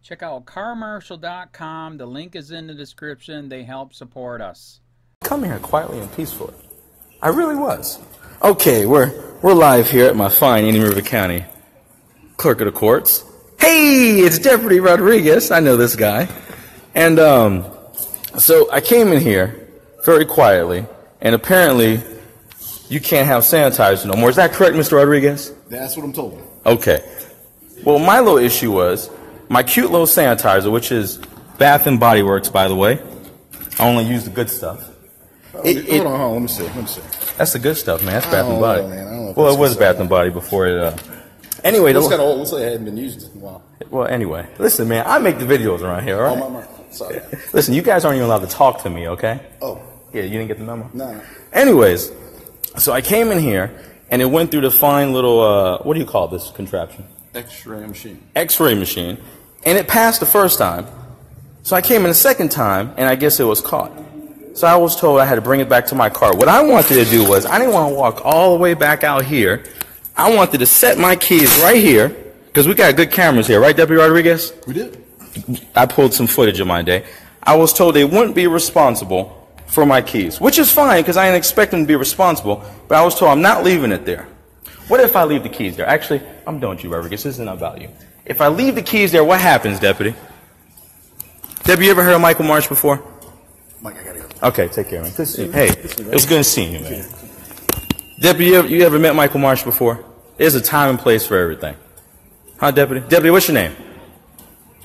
Check out carmarshal.com. The link is in the description. They help support us. Come here quietly and peacefully. I really was. Okay, we're live here at my fine Indian River County Clerk of the Courts. Hey, it's Deputy Rodriguez. I know this guy. And so I came in here very quietly, and apparently you can't have sanitizer no more. Is that correct, Mr. Rodriguez? That's what I'm told. Okay. Well, my little issue was my cute little sanitizer, which is Bath and Body Works, by the way. I only use the good stuff. Hold on, let me see. That's the good stuff, man. That's Bath and Body. Man, well, it was Bath and Body before it. Anyway, it's kind of old. Looks like it hadn't been used in a while. Well, anyway, listen, man. I make the videos around here. All right. Oh, my. Sorry. Listen, you guys aren't even allowed to talk to me, okay? Oh. Yeah, you didn't get the memo. Nah. Anyways, so I came in here and it went through the fine little what do you call this contraption? X-ray machine. X-ray machine, and it passed the first time. So I came in the second time, and I guess it was caught. So I was told I had to bring it back to my car. What I wanted to do was, I didn't want to walk all the way back out here. I wanted to set my keys right here, because we got good cameras here, right, Deputy Rodriguez? We did. I pulled some footage of my day. I was told they wouldn't be responsible for my keys, which is fine, because I didn't expect them to be responsible, but I was told I'm not leaving it there. What if I leave the keys there? Actually, I'm done with you, Rodriguez. This isn't about you. If I leave the keys there, what happens, Deputy? Deputy, you ever heard of Michael Marsh before? Mike, I gotta go. Okay, take care, man. Good seeing you. Hey, it was good seeing you, man. Deputy, you ever met Michael Marsh before? There's a time and place for everything. Huh, Deputy? Deputy, what's your name?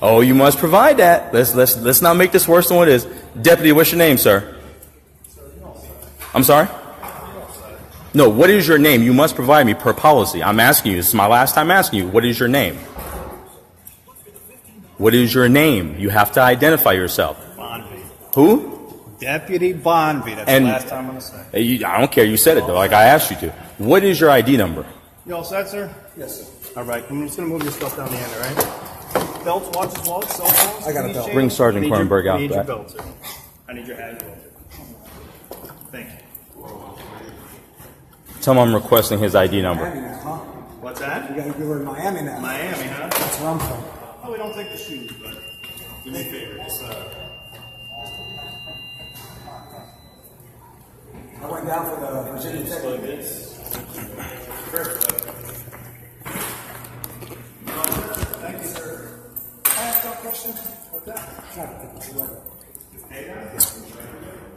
Oh, you must provide that. Let's not make this worse than what it is. Deputy, what's your name, sir? I'm sorry? No, what is your name? You must provide me per policy. I'm asking you. This is my last time asking you. What is your name? What is your name? You have to identify yourself. Bonvie. Who? Deputy Bonvie. That's the last time I'm going to say. I don't care. You said it, though, like I asked you to. What is your ID number? You all set, sir? Yes, sir. All right. I'm just going to move your stuff down the end, all right? Belts, watches, wallets, cell phones. I got a belt. Bring Sergeant Kornberg out I need your back. belt, sir. I need your hat as well, sir. Thank you. Tell him I'm requesting his ID number. Miami now, huh? What's that? You gotta give her Miami now. Miami, huh? That's where I'm from. Oh, we don't take the shoes, but do me a favor. Just, I went down for the Virginia Tech. like this. Perfect. Thank you, sir. I asked that question. What's that?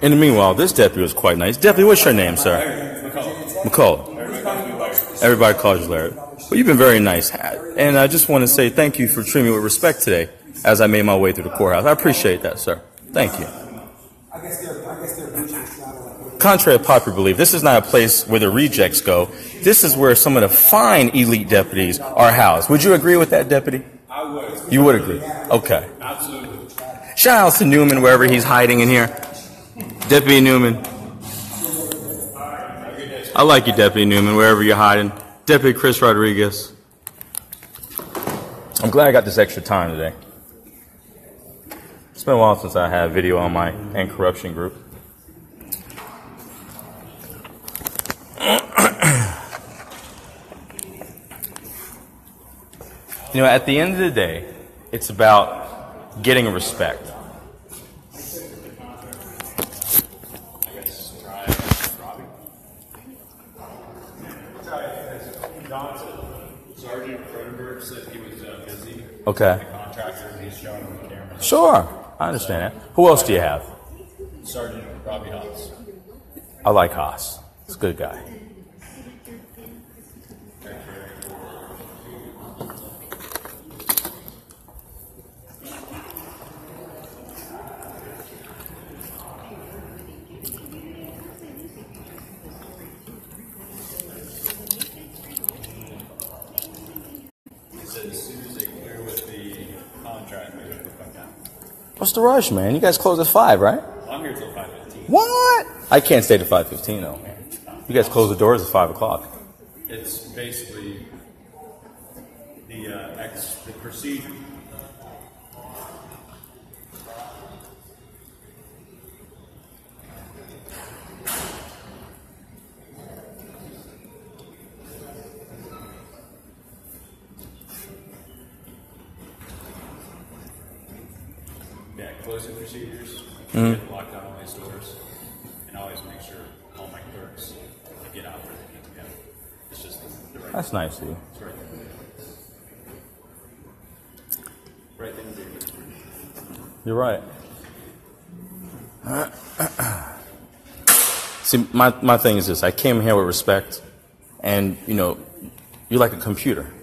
In the meanwhile, this deputy was quite nice. Deputy, what's your name, sir? McCullough. Everybody calls you Larry. Well, you've been very nice. And I just want to say thank you for treating me with respect today as I made my way through the courthouse. I appreciate that, sir. Thank you. I guess they're rejects. Contrary to popular belief, this is not a place where the rejects go. This is where some of the fine elite deputies are housed. Would you agree with that, Deputy? I would. You would agree? Okay. Absolutely. Shout out to Newman wherever he's hiding in here. Deputy Newman. I like you, Deputy Newman, wherever you're hiding. Deputy Chris Rodriguez. I'm glad I got this extra time today. It's been a while since I had a video on my anti-corruption group. You know, at the end of the day, it's about getting respect. Sergeant Cronenberg said he was busy. Okay. The contractor, and he's showing on the camera. Sure, I understand that. Who else do you have? Sergeant Robbie Hobbs. I like Haas. He's a good guy. What's the rush, man? You guys close at 5, right? I'm here till 5:15. What? I can't stay to 5:15 though, man. You guys close the doors at 5 o'clock. It's basically the procedure. closing procedures, get locked down all these doors, and always make sure all my clerks get out where they need to go. It's just the right. That's nice of you. It's right thing to do. You're right. See, my thing is this. I came here with respect, and, you know, you're like a computer.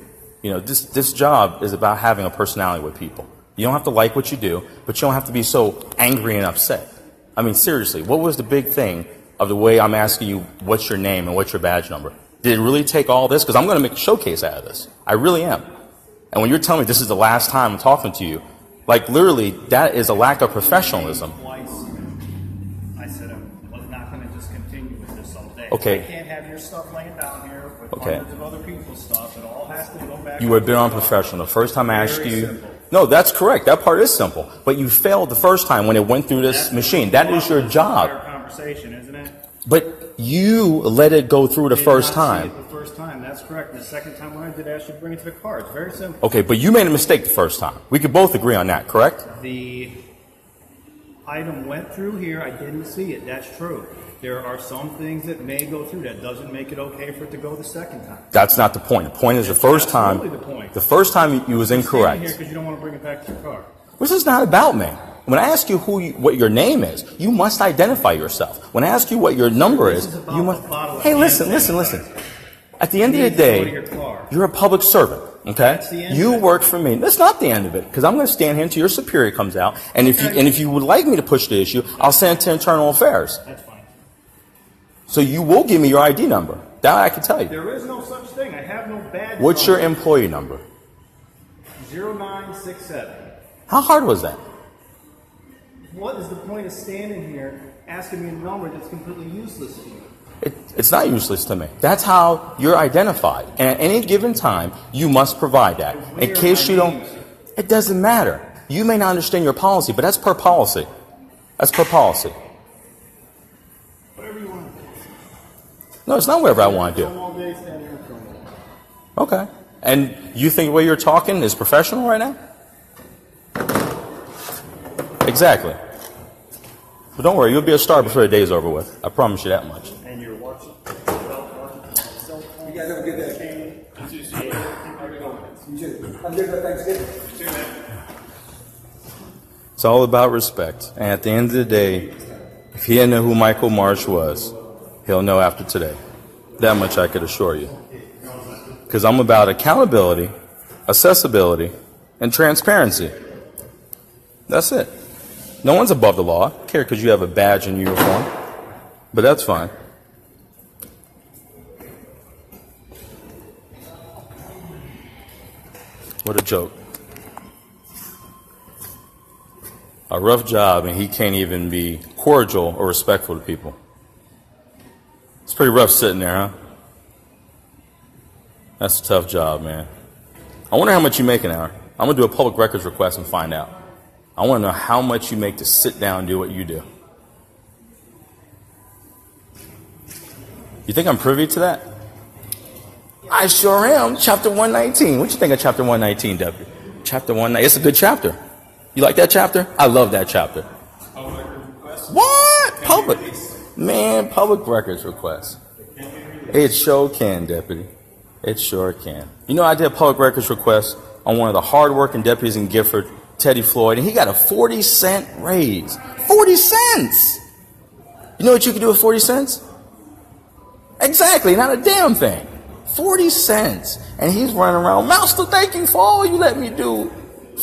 You know, this job is about having a personality with people. You don't have to like what you do, but you don't have to be so angry and upset. I mean, seriously, what was the big thing of the way I'm asking you what's your name and what's your badge number? Did it really take all this? Because I'm going to make a showcase out of this. I really am. And when you're telling me this is the last time I'm talking to you, like, literally, that is a lack of professionalism. Twice, I said I was not going to just continue with this all day. Okay. I can't have your stuff laying down here with Okay. hundreds of other people's stuff. It all has to go back. You were a bit unprofessional. The first time I asked Very you... simple. No, that's correct. That part is simple. But you failed the first time when it went through this machine. That is your job. Fair conversation, isn't it? But you let it go through the first Did not time. see it the first time. That's correct. The second time when I did ask you to bring it to the car. It's very simple. Okay, but you made a mistake the first time. We could both agree on that, correct? The item went through here. I didn't see it. That's true. There are some things that may go through. That doesn't make it okay for it to go the second time. That's not the point. The point is the first time... Absolutely the point. The first time you was Here incorrect. because you don't want to bring it back to your car. This is not about me. When I ask you what your name is, you must identify yourself. When I ask you what your number is, This is about you must... the bottle of Hey, hand listen. sanitizer. At the end of the need to go to day, your car. you're a public servant, okay? That's the end You of it. work for me. That's not the end of it, because I'm going to stand here until your superior comes out, and if you would like me to push the issue, I'll send it to Internal Affairs. That's fine. So you will give me your ID number. That I can tell you. There is no such thing. I have no badge. What's your employee number? 0967. How hard was that? What is the point of standing here asking me a number that's completely useless to you? It's not useless to me. That's how you're identified. And at any given time, you must provide that. In case you don't, it doesn't matter. You may not understand your policy, but that's per policy. That's per policy. Whatever you want to do. No, it's not whatever I want to do. Film all day, stand here and film all day. Okay. And you think the way you're talking is professional right now? Exactly. But don't worry, you'll be a star before the day's over with. I promise you that much. And you're watching. You guys have a good day. You too. I'm good for Thanksgiving. It's all about respect. And at the end of the day, if he didn't know who Michael Marsh was, he'll know after today. That much I could assure you. Because I'm about accountability, accessibility, and transparency. That's it. No one's above the law. I don't care because you have a badge and uniform. But that's fine. What a joke. A rough job, and he can't even be cordial or respectful to people. It's pretty rough sitting there, huh? That's a tough job, man. I wonder how much you make an hour. I'm going to do a public records request and find out. I want to know how much you make to sit down and do what you do. You think I'm privy to that? I sure am. Chapter 119. What you think of Chapter 119, W? Chapter 119. It's a good chapter. You like that chapter? I love that chapter. What? Public. Man, public records request. It sure can, Deputy. It sure can. You know, I did a public records request on one of the hard-working deputies in Gifford, Teddy Floyd, and he got a 40-cent raise. 40 cents! You know what you can do with 40 cents? Exactly, not a damn thing. 40 cents. And he's running around, Master, thank you for all you let me do.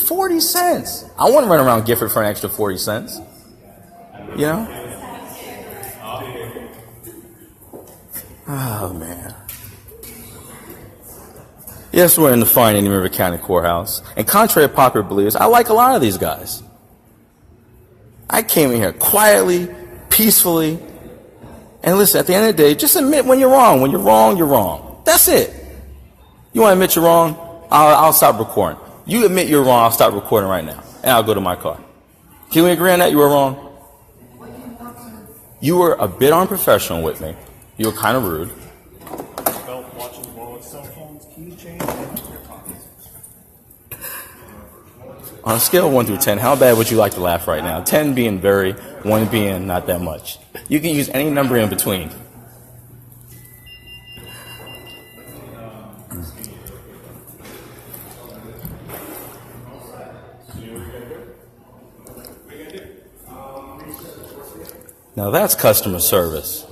40 cents. I want to run around Gifford for an extra 40 cents. You know? Oh, man. Yes, we're in the fine Indian River County Courthouse. And contrary to popular beliefs, I like a lot of these guys. I came in here quietly, peacefully. And listen, at the end of the day, just admit when you're wrong. When you're wrong, you're wrong. That's it. You want to admit you're wrong? I'll stop recording. You admit you're wrong, I'll stop recording right now. And I'll go to my car. Can we agree on that? You were wrong? You were a bit unprofessional with me. You were kind of rude. Belt, watches, wallets, cell phones, key change, and your pockets. On a scale of 1 through 10, how bad would you like to laugh right now? 10 being very, 1 being not that much. You can use any number in between. Now that's customer service.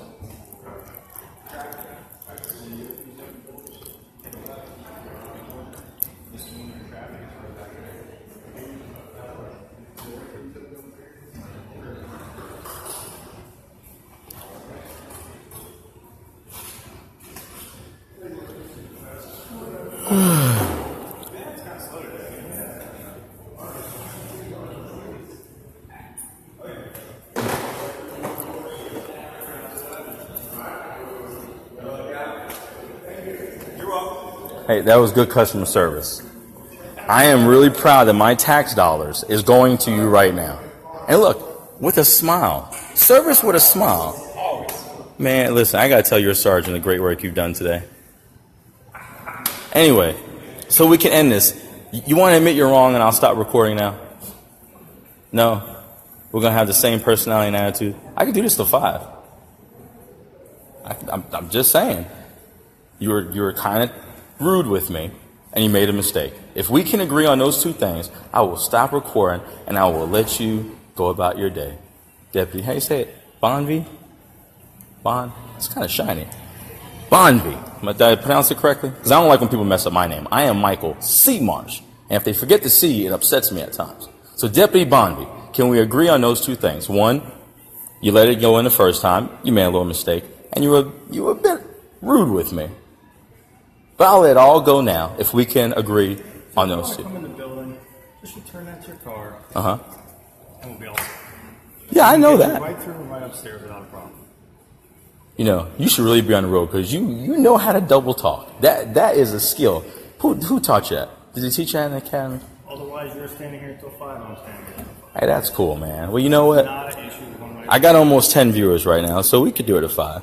Hey, that was good customer service. I am really proud that my tax dollars is going to you right now. And look, with a smile. Service with a smile. Man, listen, I got to tell your sergeant the great work you've done today. Anyway, so we can end this. You want to admit you're wrong and I'll stop recording now? No? We're going to have the same personality and attitude? I could do this till 5. I'm just saying. You were kind of rude with me, and you made a mistake. If we can agree on those 2 things, I will stop recording, and I will let you go about your day. Deputy, how you say it? Bonvie? Bond? It's kind of shiny. Bonvie. Did I pronounce it correctly? Because I don't like when people mess up my name. I am Michael C. Marsh, and if they forget the C, it upsets me at times. So Deputy Bonvie, can we agree on those 2 things? 1, you let it go in the first time. You made a little mistake, and you were a bit rude with me. But I'll let it all go now if we can agree on those 2. Come in the building, just return that to your car. And we'll be all set. Yeah, I know that. Right through and right upstairs without a problem. You know, you should really be on the road because you know how to double talk. That is a skill. Who taught you that? Did they teach you that in the academy? Otherwise, you're standing here until 5, I'm standing here. Hey, that's cool, man. Well, you know what? Not an issue one way. I got almost 10 viewers right now, so we could do it at 5.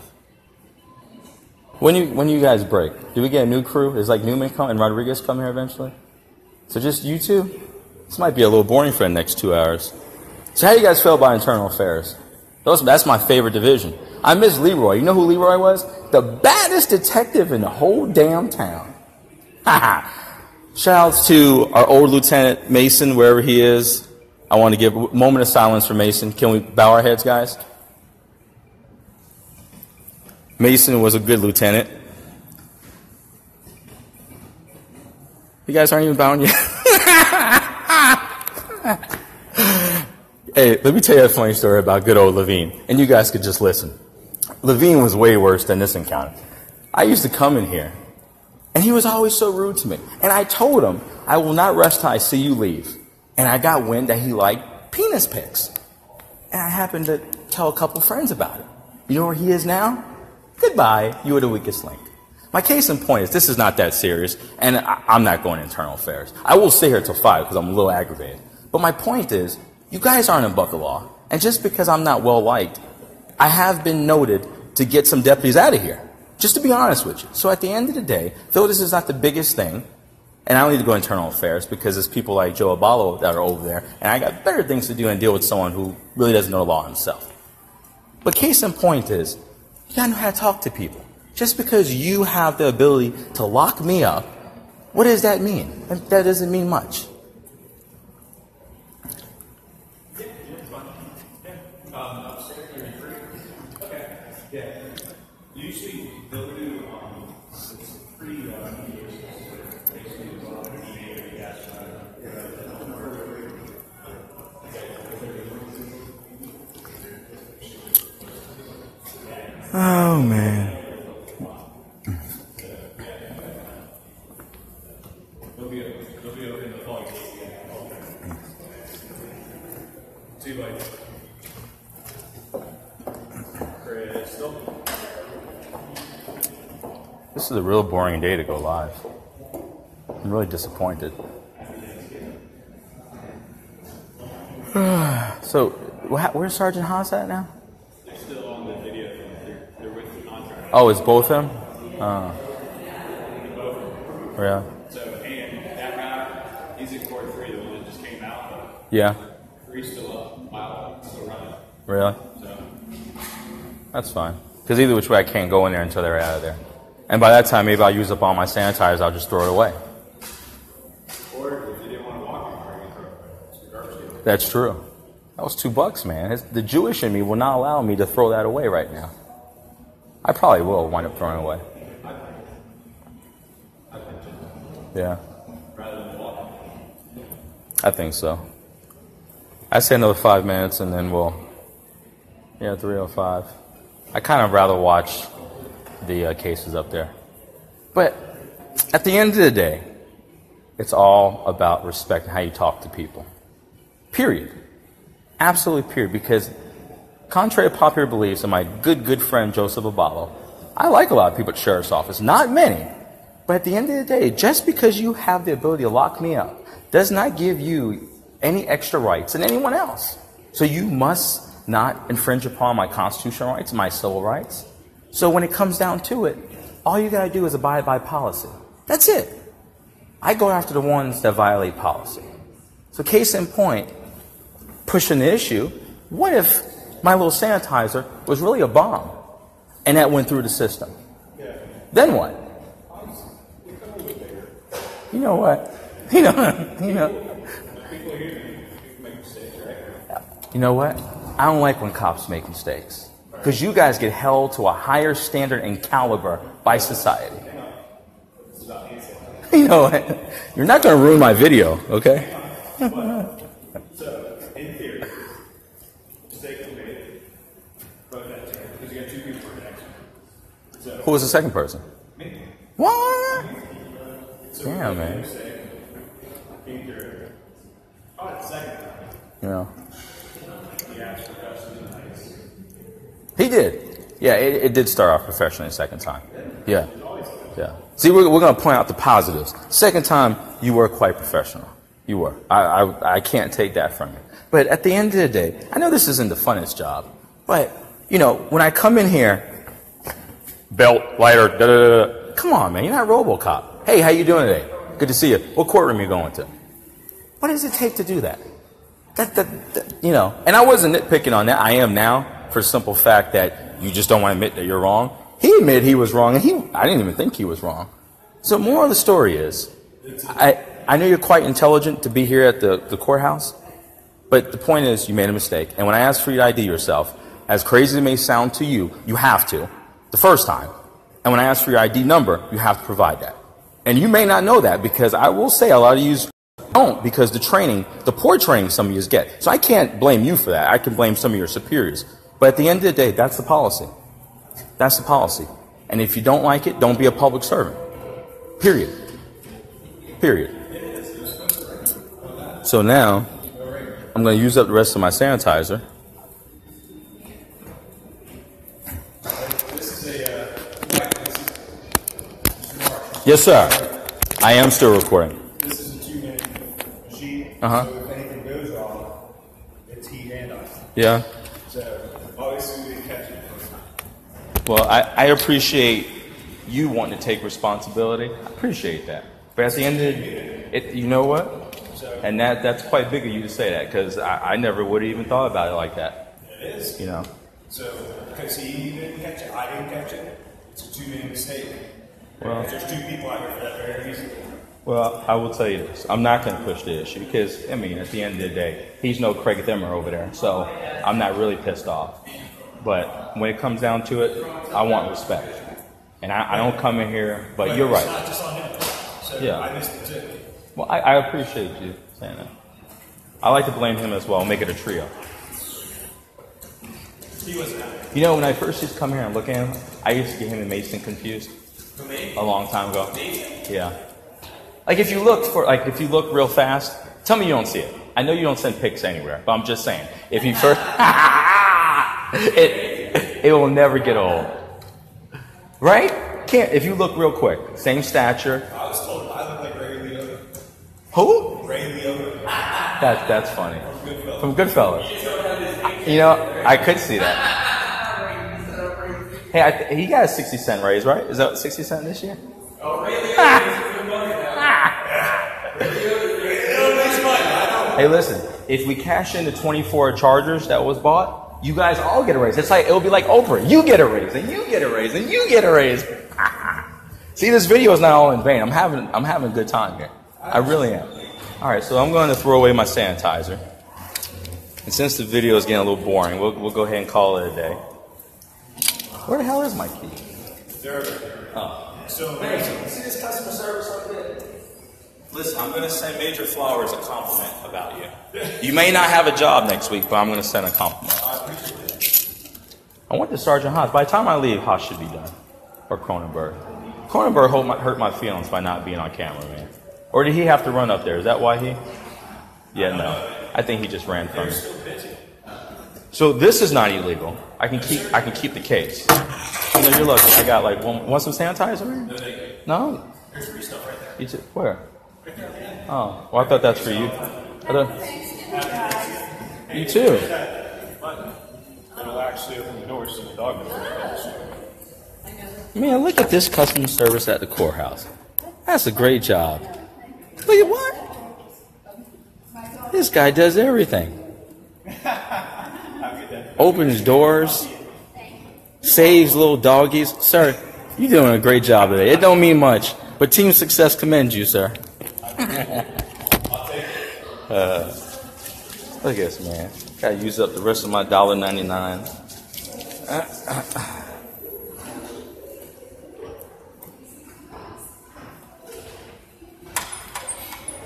When you guys break, do we get a new crew? Is like Newman come and Rodriguez come here eventually? So just you 2? This might be a little boring for the next 2 hours. So how do you guys feel about internal affairs? That's my favorite division. I miss Leroy. You know who Leroy was? The baddest detective in the whole damn town. Shout outs to our old Lieutenant Mason, wherever he is. I want to give a moment of silence for Mason. Can we bow our heads, guys? Mason was a good lieutenant. You guys aren't even bowing yet? Hey, let me tell you a funny story about good old Levine, and you guys could just listen. Levine was way worse than this encounter. I used to come in here, and he was always so rude to me. And I told him, I will not rest till I see you leave. And I got wind that he liked penis pics. And I happened to tell a couple friends about it. You know where he is now? Goodbye, you were the weakest link. My case in point is this is not that serious, and I'm not going to internal affairs. I will stay here till 5 because I'm a little aggravated. But my point is, you guys aren't in bucket law. And just because I'm not well liked, I have been noted to get some deputies out of here. Just to be honest with you. So at the end of the day, though this is not the biggest thing, and I don't need to go internal affairs because there's people like Joe Abalo that are over there, and I got better things to do than deal with someone who really doesn't know the law himself. But case in point is, you gotta know how to talk to people. Just because you have the ability to lock me up, what does that mean? That doesn't mean much. Usually they'll do pretty Oh, man. They'll be open to call Kasey. See you later. Crystal. This is a real boring day to go live. I'm really disappointed. So, where's Sergeant Haas at now? They're still on the video. They're with the contract. Oh, it's both of them? Yeah. So, and that guy, he's in court 3, the one that just came out. Yeah. 3's still up, mile still running. Really? So, That's fine. Because either which way I can't go in there until they're out of there. And by that time, maybe I'll use up all my sanitizers. I'll just throw it away. or if you didn't want to walk anymore, you can throw it away. It's the garbage can. That's true. That was $2, man. The Jewish in me will not allow me to throw that away right now. I probably will wind up throwing it away. Yeah. I think so. I say another 5 minutes and then we'll. Yeah, 3:05. I kind of rather watch the cases up there. But at the end of the day, it's all about respect and how you talk to people. Period. Absolutely period. Because contrary to popular beliefs and my good friend Joseph Aballo, I like a lot of people at the sheriff's office. Not many. But at the end of the day, just because you have the ability to lock me up does not give you any extra rights than anyone else. So you must not infringe upon my constitutional rights, my civil rights. So when it comes down to it, all you gotta do is abide by policy. That's it. I go after the ones that violate policy. So case in point, pushing the issue, what if my little sanitizer was really a bomb and that went through the system? Then what? You know what? You know what? I don't like when cops make mistakes. Because you guys get held to a higher standard and caliber by society. You know what? You're not going to ruin my video, okay? So, in theory, mistake was made, but that's because you got 2 people for an accident. Who was the second person? Me. What? So Damn, man. Came through. Oh, it's the second time. You know. He asked professionally nice. He did. Yeah, it did start off professionally the second time. Yeah. Yeah. See, we're going to point out the positives. Second time, you were quite professional. You were. I can't take that from you. But at the end of the day, I know this isn't the funnest job, but, you know, when I come in here, belt, lighter, da-da-da-da. Come on, man. You're not RoboCop. Hey, how you doing today? Good to see you. What courtroom are you going to? What does it take to do that? That you know, and I wasn't nitpicking on that. I am now, for the simple fact that you just don't want to admit that you're wrong. He admitted he was wrong, and I didn't even think he was wrong. So moral of the story is, I know you're quite intelligent to be here at the courthouse, but the point is you made a mistake. And when I asked for you to ID yourself, as crazy as it may sound to you, you have to, the first time. And when I ask for your ID number, you have to provide that. And you may not know that because I will say a lot of you don't, because the poor training some of you get. So I can't blame you for that. I can blame some of your superiors. But at the end of the day, that's the policy. That's the policy. And if you don't like it, don't be a public servant. Period. Period. So now, I'm going to use up the rest of my sanitizer. Yes, sir. I am still recording. This is a 2-man machine, Uh-huh. so if anything goes wrong, it's he and us. Yeah. So obviously we didn't catch it the first time. Well, I appreciate you wanting to take responsibility. I appreciate that. But at the end of it, you know what? And that's quite big of you to say that, because I never would have even thought about it like that. It is. You know. So because he didn't catch it, I didn't catch it. It's a 2-man mistake. Well, There's 2 people out here for that very reason. Well, I will tell you this. I'm not going to push the issue because, I mean, at the end of the day, he's no Craig Thimmer over there. So I'm not really pissed off. But when it comes down to it, I want respect. And I don't come in here, but you're right. It's not just on him. So Yeah. I missed it too. Well, I appreciate you saying that. I like to blame him as well, make it a trio. He wasn't out. You know, when I first used to come here and look at him, I used to get him and Mason confused a long time ago. Yeah. Like if you look real fast, tell me you don't see it. I know you don't send pics anywhere, but I'm just saying. If you first, it will never get old, right? Can't if you look real quick, same stature. I was told I look like Ray Liotta. Who? Ray Liotta. That's funny. From Goodfellas. You know, I could see that. Hey, he got a 60-cent raise, right? Is that 60 cent this year? Oh, Ray Hey, listen. if we cash in the 24 chargers that was bought, you guys all get a raise. It's like, it'll be like Oprah. You get a raise, and you get a raise, and you get a raise. See, this video is not all in vain. I'm having a good time here. I really am. All right, so I'm going to throw away my sanitizer. And since the video is getting a little boring, we'll go ahead and call it a day. Where the hell is my key? Oh. So, see this customer service up there? Listen, I'm going to send Major Flowers a compliment about you. You may not have a job next week, but I'm going to send a compliment. I went to Sergeant Haas. By the time I leave, Haas should be done. Or Cronenberg. Cronenberg hurt my feelings by not being on camera, man. Or did he have to run up there? Is that why he? Yeah, no. I think he just ran from it. So this is not illegal. I can keep the case. You know, you're lucky. I got like want some sanitizer, man? No? There's free stuff right there. You too? Where? Oh, well, I thought that's for you. You too. It'll actually open the doors so the dog knows. Man, look at this customer service at the courthouse. That's a great job. Look at what? This guy does everything. Opens doors. Saves little doggies. Sir, you're doing a great job today. It don't mean much, but Team Success commends you, sir. Look at this, man. Gotta use up the rest of my $1.99.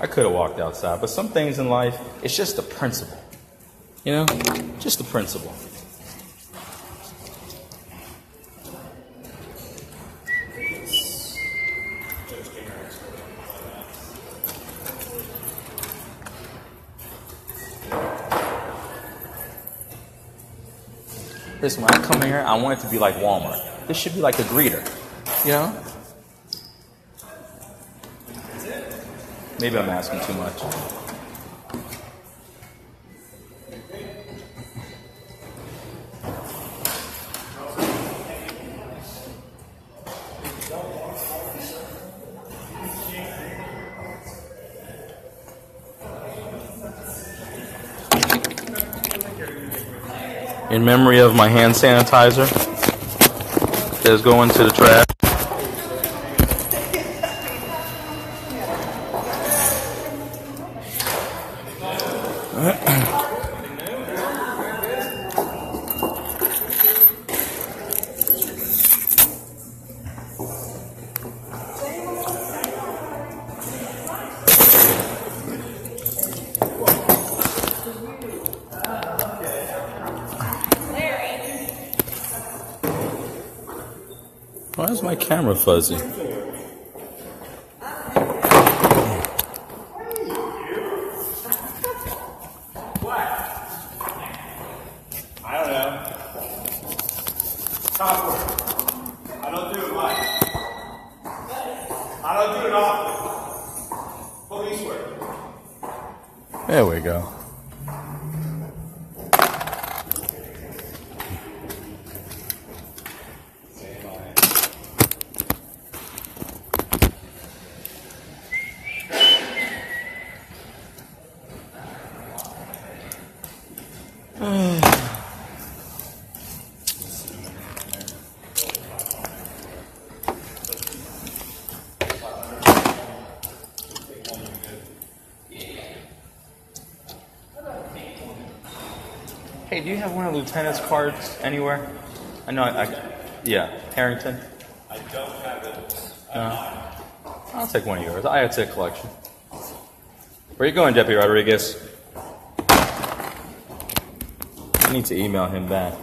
I could have walked outside, but some things in life, it's just the principle. You know? Just the principle. Listen, when I come in here, I want it to be like Walmart. This should be like a greeter. You know? Maybe I'm asking too much. In memory of my hand sanitizer that's going to the trash. Why is my camera fuzzy? There we go. Hey, do you have one of Lieutenant's cards anywhere? I know, yeah, Harrington. I don't have it. I'll take one of yours. I have a collection. Where you going, Deputy Rodriguez? I need to email him back.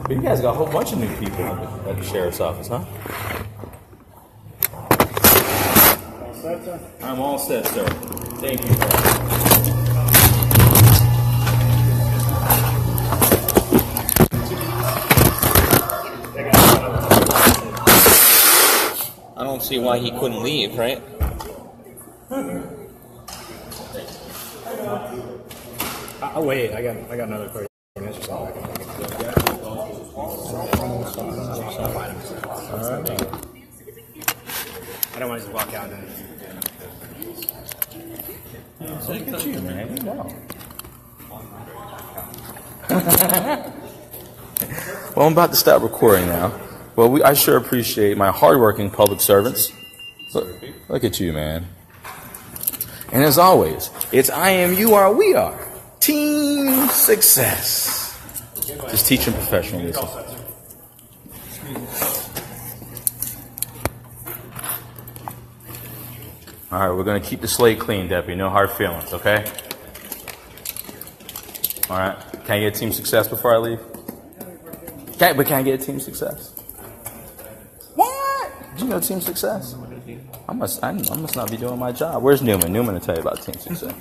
But you guys got a whole bunch of new people at the sheriff's office, huh? All set, sir? I'm all set, sir. Thank you. I don't see why he couldn't leave, right? I'll wait. I got another 30 minutes or so. I don't want to just walk out and Look at you, man. You know. Well, I'm about to stop recording now. Well, I sure appreciate my hardworking public servants. Look at you, man. And as always, it's I am, you are, we are. Team success. Just teaching professionalism. All right, we're going to keep the slate clean, Deputy. No hard feelings, okay? All right. Can I get team success before I leave? Can I get team success? What? Did you know team success? I must not be doing my job. Where's Newman? Newman will tell you about team success.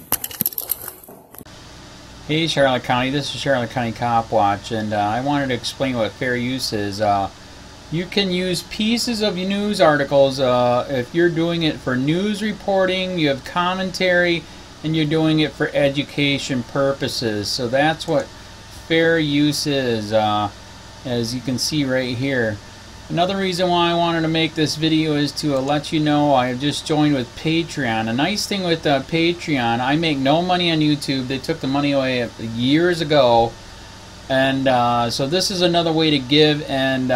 Hey Charlotte County, this is Charlotte County COPWATCH, and I wanted to explain what fair use is. You can use pieces of news articles if you're doing it for news reporting, you have commentary, and you're doing it for education purposes. So that's what fair use is, as you can see right here. Another reason why I wanted to make this video is to let you know I have just joined with Patreon. A nice thing with Patreon, I make no money on YouTube. They took the money away years ago, and so this is another way to give, and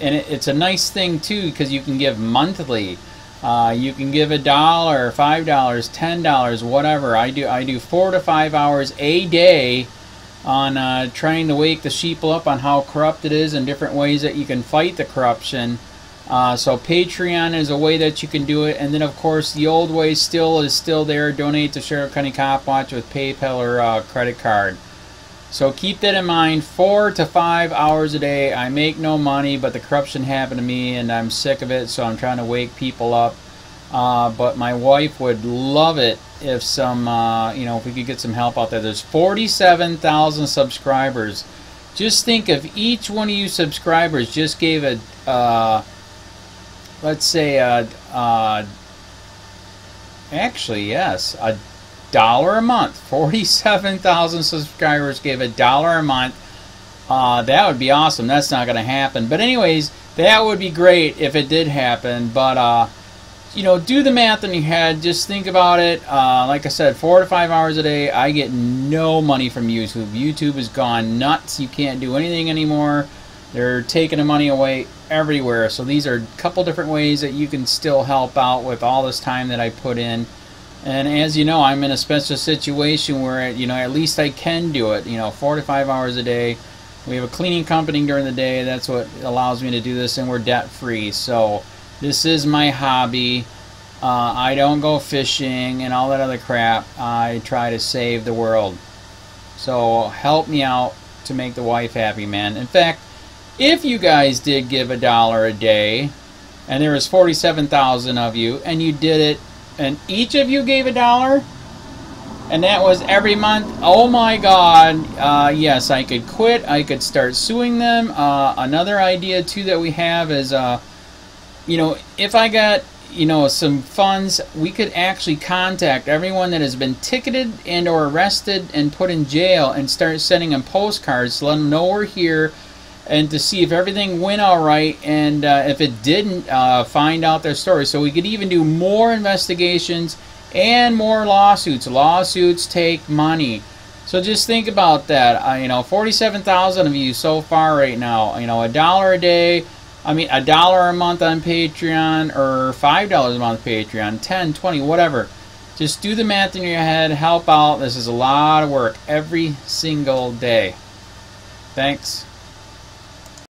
it's a nice thing too because you can give monthly. You can give $1, $5, $10, whatever. I do 4 to 5 hours a day on trying to wake the sheeple up on how corrupt it is and different ways that you can fight the corruption. So Patreon is a way that you can do it, and then of course the old way is still there. Donate to Charlotte County COPWATCH with PayPal or credit card. So keep that in mind. 4 to 5 hours a day. I make no money, but the corruption happened to me and I'm sick of it, so I'm trying to wake people up. But my wife would love it if if we could get some help out there. There's 47,000 subscribers. Just think if each one of you subscribers just gave let's say actually yes, $1 a month. 47,000 subscribers gave $1 a month. That would be awesome. That's not going to happen. But anyways, that would be great if it did happen. But do the math in your head. Just think about it. Like I said, 4 to 5 hours a day. I get no money from YouTube. YouTube has gone nuts. You can't do anything anymore. They're taking the money away everywhere. So these are a couple different ways that you can still help out with all this time that I put in. And as you know, I'm in a special situation where, at least I can do it. 4 to 5 hours a day. We have a cleaning company during the day. That's what allows me to do this, and we're debt-free. So this is my hobby. I don't go fishing and all that other crap. I try to save the world. So help me out to make the wife happy, man. In fact, if you guys did give $1 a day, and there was 47,000 of you, and you did it, and each of you gave $1, and that was every month, oh my God, yes, I could quit. I could start suing them. Another idea too that we have is, if I got, some funds, we could actually contact everyone that has been ticketed and or arrested and put in jail and start sending them postcards to let them know we're here, and to see if everything went all right, and if it didn't, find out their story. So we could even do more investigations and more lawsuits. Lawsuits take money. So just think about that. 47,000 of you so far right now. $1 a day. $1 a month on Patreon, or $5 a month Patreon, 10, 20, whatever. Just do the math in your head. Help out. This is a lot of work every single day. Thanks.